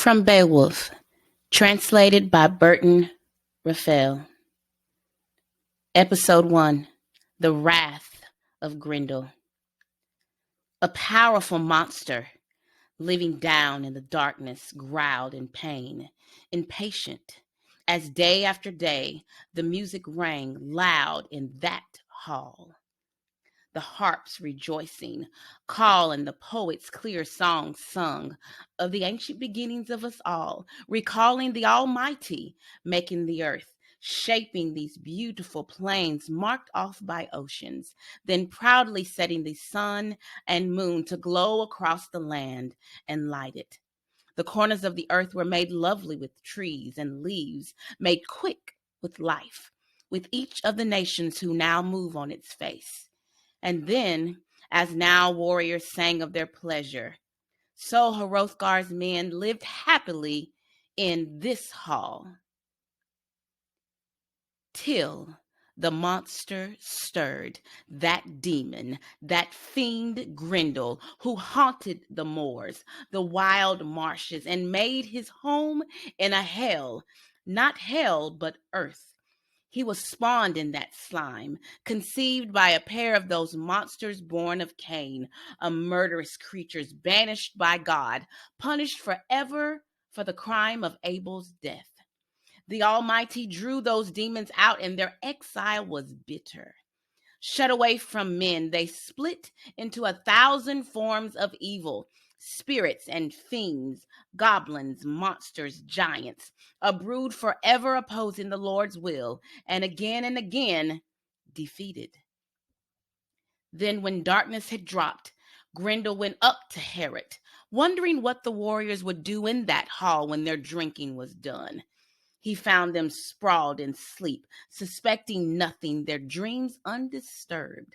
From Beowulf, translated by Burton Raphael. Episode 1, The Wrath of Grendel. A powerful monster, living down in the darkness, growled in pain, impatient, as day after day the music rang loud in that hall. The harps rejoicing, call and the poets' clear songs sung of the ancient beginnings of us all, recalling the Almighty, making the earth, shaping these beautiful plains marked off by oceans, then proudly setting the sun and moon to glow across the land and light it. The corners of the earth were made lovely with trees and leaves, made quick with life, with each of the nations who now move on its face. And then, as now warriors sang of their pleasure, so Hrothgar's men lived happily in this hall. Till the monster stirred, that demon, that fiend Grendel, who haunted the moors, the wild marshes, and made his home in a hell, not hell, but earth. He was spawned in that slime, conceived by a pair of those monsters born of Cain, a murderous creatures banished by God, punished forever for the crime of Abel's death. The Almighty drew those demons out, and their exile was bitter. Shut away from men, they split into 1,000 forms of evil, spirits and fiends, goblins, monsters, giants, a brood forever opposing the Lord's will, and again defeated. Then when darkness had dropped, Grendel went up to Herod, wondering what the warriors would do in that hall when their drinking was done. He found them sprawled in sleep, suspecting nothing, their dreams undisturbed.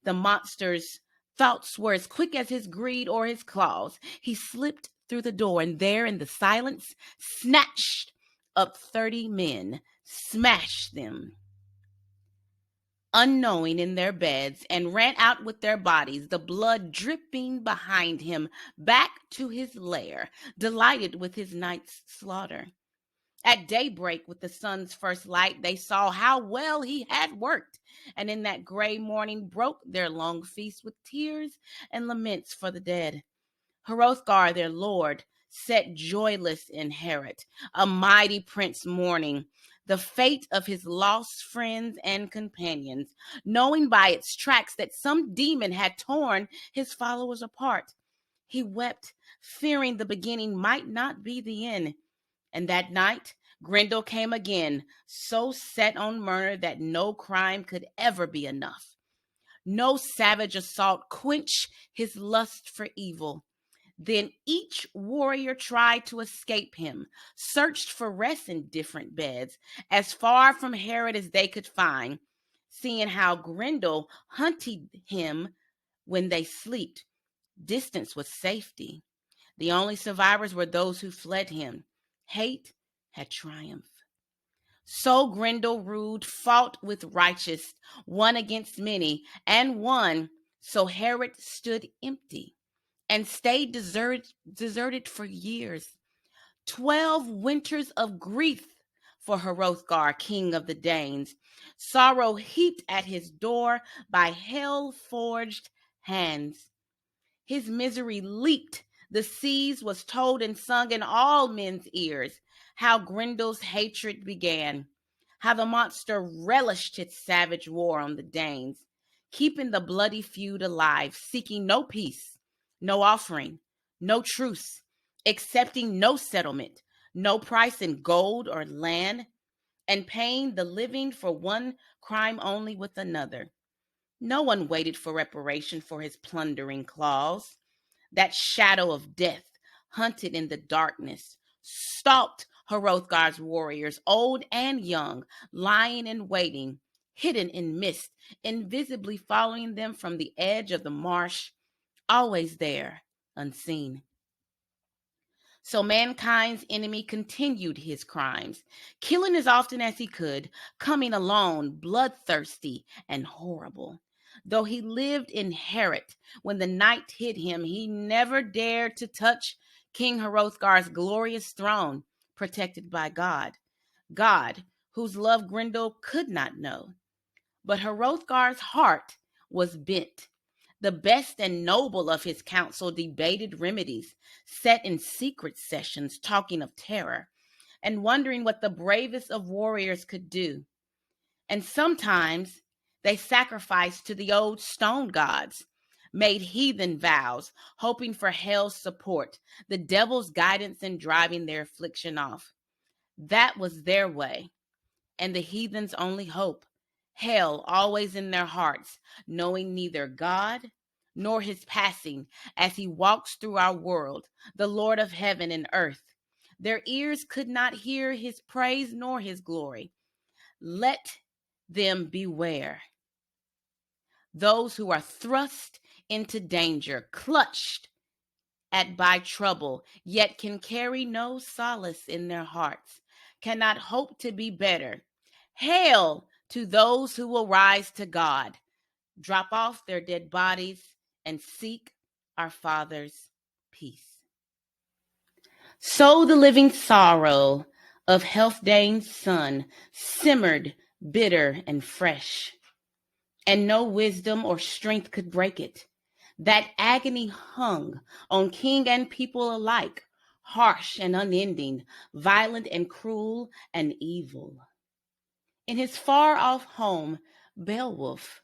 The monster's thoughts were as quick as his greed or his claws. He slipped through the door, and there in the silence snatched up 30 men, smashed them, unknowing, in their beds, and ran out with their bodies, the blood dripping behind him, back to his lair, delighted with his night's slaughter. At daybreak, with the sun's first light, they saw how well he had worked, and in that gray morning broke their long feast with tears and laments for the dead. Hrothgar, their lord, sat joyless in Herod, a mighty prince mourning the fate of his lost friends and companions, knowing by its tracks that some demon had torn his followers apart. He wept, fearing the beginning might not be the end. And that night, Grendel came again, so set on murder that no crime could ever be enough. No savage assault quench his lust for evil. Then each warrior tried to escape him, searched for rest in different beds, as far from Herod as they could find, seeing how Grendel hunted him when they slept. Distance was safety. The only survivors were those who fled him. Hate had triumphed. So Grendel ruled, fought with righteous, one against many, and won. So Herod stood empty and stayed deserted for years. 12 winters of grief for Hrothgar, king of the Danes. Sorrow heaped at his door by hell-forged hands. His misery leaped. The seas was told and sung in all men's ears, how Grendel's hatred began, how the monster relished its savage war on the Danes, keeping the bloody feud alive, seeking no peace, no offering, no truce, accepting no settlement, no price in gold or land, and paying the living for one crime only with another. No one waited for reparation for his plundering claws. That shadow of death, hunted in the darkness, stalked Hrothgar's warriors, old and young, lying in waiting, hidden in mist, invisibly following them from the edge of the marsh, always there, unseen. So mankind's enemy continued his crimes, killing as often as he could, coming alone, bloodthirsty and horrible. Though he lived in Herod, when the night hid him, he never dared to touch King Hrothgar's glorious throne, protected by God. God, whose love Grendel could not know. But Hrothgar's heart was bent. The best and noble of his council debated remedies, set in secret sessions talking of terror, and wondering what the bravest of warriors could do. And sometimes they sacrificed to the old stone gods, made heathen vows, hoping for hell's support, the devil's guidance in driving their affliction off. That was their way, and the heathen's only hope. Hell always in their hearts, knowing neither God nor his passing as he walks through our world, the Lord of heaven and earth. Their ears could not hear his praise nor his glory. Let them beware. Those who are thrust into danger, clutched at by trouble, yet can carry no solace in their hearts, cannot hope to be better. Hail to those who will rise to God, drop off their dead bodies, and seek our Father's peace. So the living sorrow of Healfdane's son simmered bitter and fresh, and no wisdom or strength could break it. That agony hung on king and people alike, harsh and unending, violent and cruel and evil. In his far-off home, Beowulf,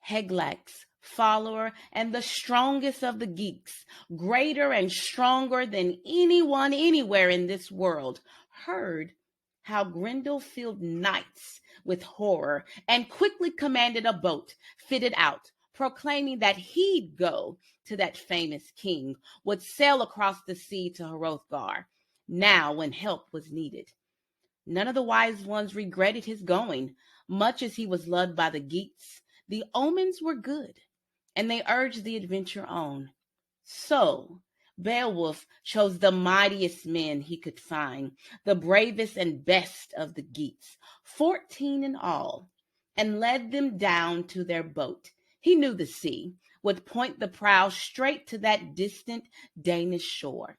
Higlac's follower and the strongest of the Geeks, greater and stronger than anyone anywhere in this world, heard how Grendel filled nights with horror and quickly commanded a boat fitted out, proclaiming that he'd go to that famous king, would sail across the sea to Hrothgar, now when help was needed. None of the wise ones regretted his going, much as he was loved by the Geats. The omens were good, and they urged the adventure on. So Beowulf chose the mightiest men he could find, the bravest and best of the Geats, 14 in all, and led them down to their boat. He knew the sea would point the prow straight to that distant Danish shore.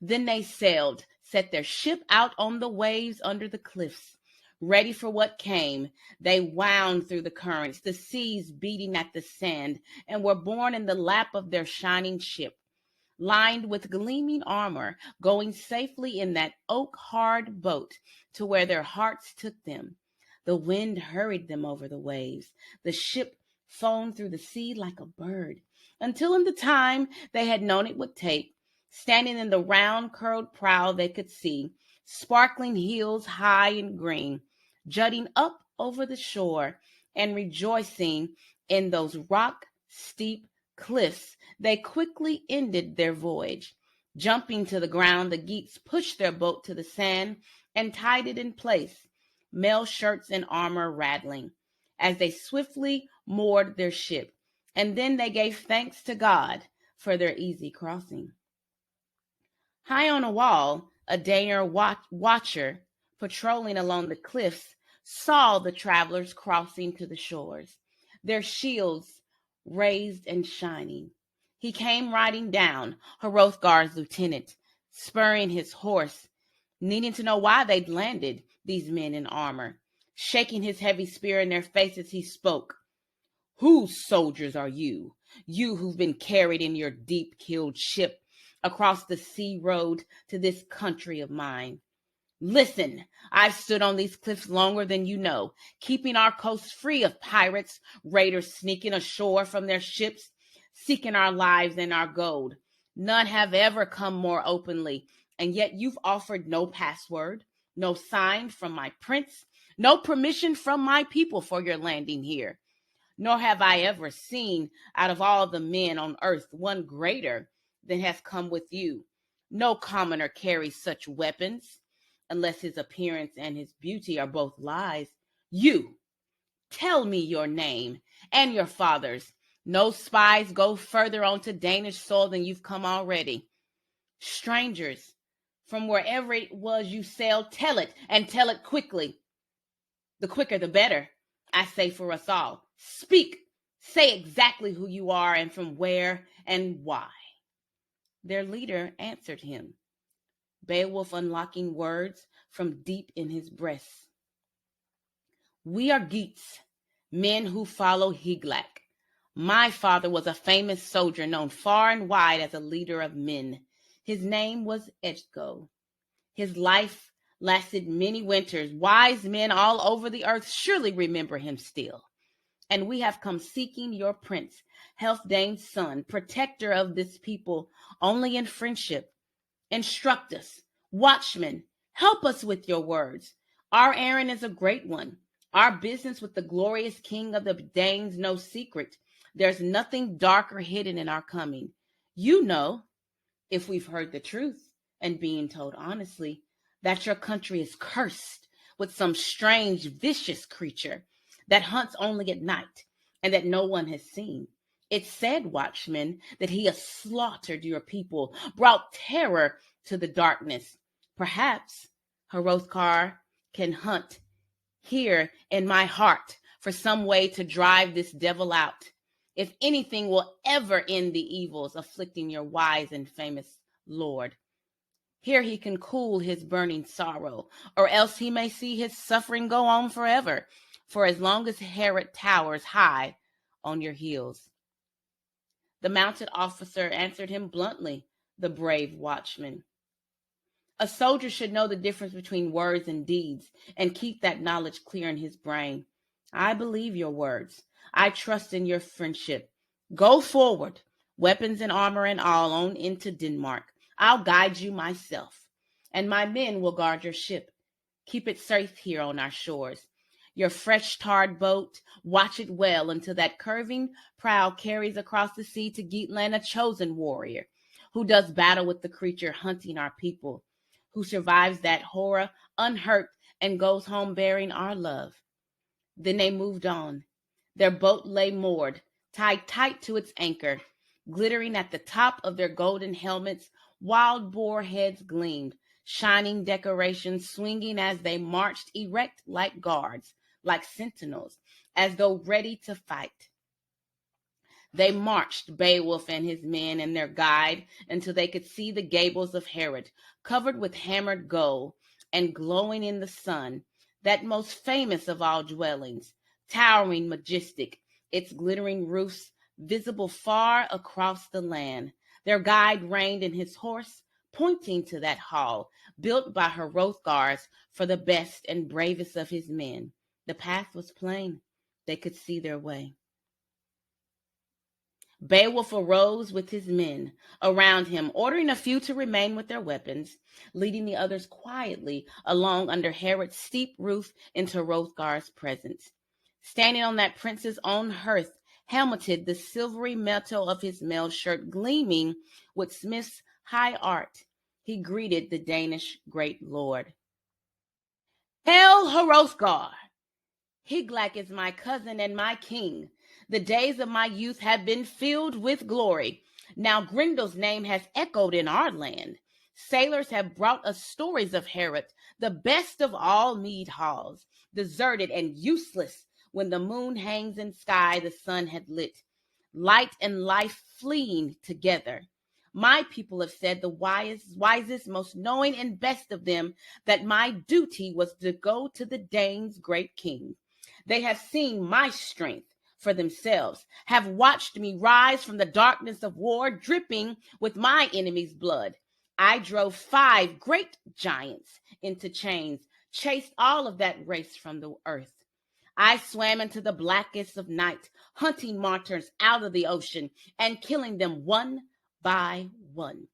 Then they sailed, set their ship out on the waves under the cliffs. Ready for what came, they wound through the currents, the seas beating at the sand, and were borne in the lap of their shining ship, lined with gleaming armor, going safely in that oak-hard boat to where their hearts took them. The wind hurried them over the waves. The ship foamed through the sea like a bird, until in the time they had known it would take, standing in the round curled prow they could see, sparkling hills high and green, jutting up over the shore, and rejoicing in those rock-steep cliffs, they quickly ended their voyage. Jumping to the ground, the Geats pushed their boat to the sand and tied it in place, mail shirts and armor rattling, as they swiftly moored their ship. And then they gave thanks to God for their easy crossing. High on a wall, a Danish watcher, patrolling along the cliffs, saw the travelers crossing to the shores, their shields raised and shining. He came riding down, Hrothgar's lieutenant, spurring his horse, needing to know why they'd landed, these men in armor. Shaking his heavy spear in their faces, he spoke. Whose soldiers are you? You who've been carried in your deep-keeled ship across the sea road to this country of mine. Listen, I've stood on these cliffs longer than you know, keeping our coast free of pirates, raiders sneaking ashore from their ships, seeking our lives and our gold. None have ever come more openly, and yet you've offered no password, no sign from my prince, no permission from my people for your landing here. Nor have I ever seen, out of all the men on earth, one greater than has come with you. No commoner carries such weapons, unless his appearance and his beauty are both lies. You, tell me your name and your father's. No spies go further onto Danish soil than you've come already. Strangers, from wherever it was you sailed, tell it, and tell it quickly. The quicker the better, I say, for us all. Speak, say exactly who you are and from where and why. Their leader answered him, Beowulf unlocking words from deep in his breast. We are Geats, men who follow Higlac. My father was a famous soldier known far and wide as a leader of men. His name was Ecgo. His life lasted many winters. Wise men all over the earth surely remember him still. And we have come seeking your prince, Healfdane's son, protector of this people, only in friendship. Instruct us, watchmen, help us with your words. Our errand is a great one. Our business with the glorious king of the Danes no secret. There's nothing dark or hidden in our coming. You know, if we've heard the truth and being told honestly, that your country is cursed with some strange, vicious creature that hunts only at night and that no one has seen. It's said, watchmen, that he has slaughtered your people, brought terror to the darkness. Perhaps Hrothgar can hunt here in my heart for some way to drive this devil out. If anything will ever end the evils afflicting your wise and famous Lord. Here he can cool his burning sorrow, or else he may see his suffering go on forever, for as long as Herod towers high on your heels. The mounted officer answered him bluntly, the brave watchman. A soldier should know the difference between words and deeds and keep that knowledge clear in his brain. I believe your words. I trust in your friendship. Go forward, weapons and armor and all, on into Denmark. I'll guide you myself, and my men will guard your ship. Keep it safe here on our shores. Your fresh tarred boat, watch it well until that curving prow carries across the sea to Geatland a chosen warrior who does battle with the creature hunting our people, who survives that horror unhurt and goes home bearing our love. Then they moved on. Their boat lay moored, tied tight to its anchor. Glittering at the top of their golden helmets, wild boar heads gleamed, shining decorations swinging as they marched erect like guards, like sentinels, as though ready to fight. They marched, Beowulf and his men and their guide, until they could see the gables of Herod, covered with hammered gold and glowing in the sun, that most famous of all dwellings, towering majestic, its glittering roofs visible far across the land. Their guide reined in his horse, pointing to that hall, built by Hrothgar's for the best and bravest of his men. The path was plain. They could see their way. Beowulf arose with his men around him, ordering a few to remain with their weapons, leading the others quietly along under Herod's steep roof into Hrothgar's presence. Standing on that prince's own hearth, helmeted, the silvery metal of his mail shirt gleaming with smith's high art, he greeted the Danish great lord. Hail, Hrothgar! Higlac is my cousin and my king. The days of my youth have been filled with glory. Now Grendel's name has echoed in our land. Sailors have brought us stories of Herod, the best of all mead halls, deserted and useless when the moon hangs in sky the sun had lit, light and life fleeing together. My people have said, the wisest, most knowing, and best of them, that my duty was to go to the Danes' great king. They have seen my strength for themselves, have watched me rise from the darkness of war, dripping with my enemy's blood. I drove 5 great giants into chains, chased all of that race from the earth. I swam into the blackest of night, hunting martyrs out of the ocean and killing them one by one.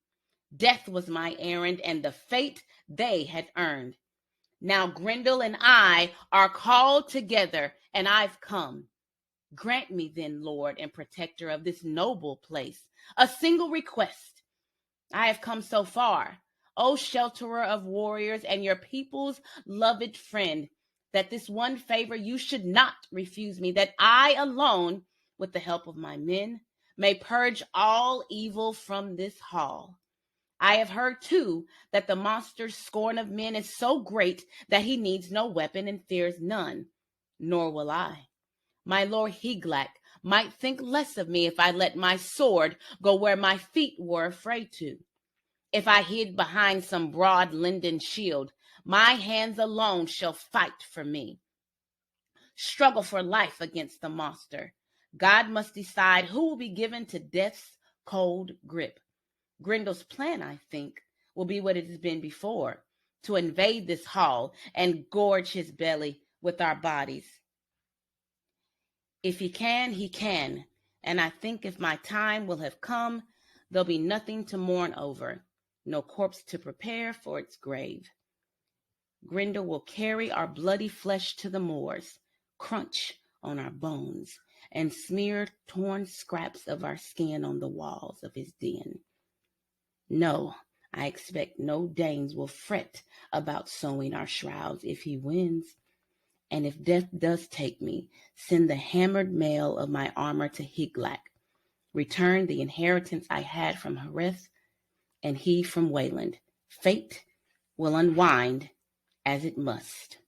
Death was my errand and the fate they had earned. Now Grendel and I are called together, and I've come. Grant me then, Lord and protector of this noble place, a single request. I have come so far, O shelterer of warriors and your people's loved friend, that this one favor you should not refuse me, that I alone, with the help of my men, may purge all evil from this hall. I have heard, too, that the monster's scorn of men is so great that he needs no weapon and fears none. Nor will I. My lord Higlac, might think less of me if I let my sword go where my feet were afraid to. If I hid behind some broad linden shield, my hands alone shall fight for me. Struggle for life against the monster. God must decide who will be given to death's cold grip. Grendel's plan, I think, will be what it has been before, to invade this hall and gorge his belly with our bodies. If he can, he can. And I think if my time will have come, there'll be nothing to mourn over, no corpse to prepare for its grave. Grendel will carry our bloody flesh to the moors, crunch on our bones, and smear torn scraps of our skin on the walls of his den. No, I expect no Danes will fret about sewing our shrouds if he wins. And if death does take me, send the hammered mail of my armor to Higlac. Return the inheritance I had from Hareth and he from Wayland. Fate will unwind as it must.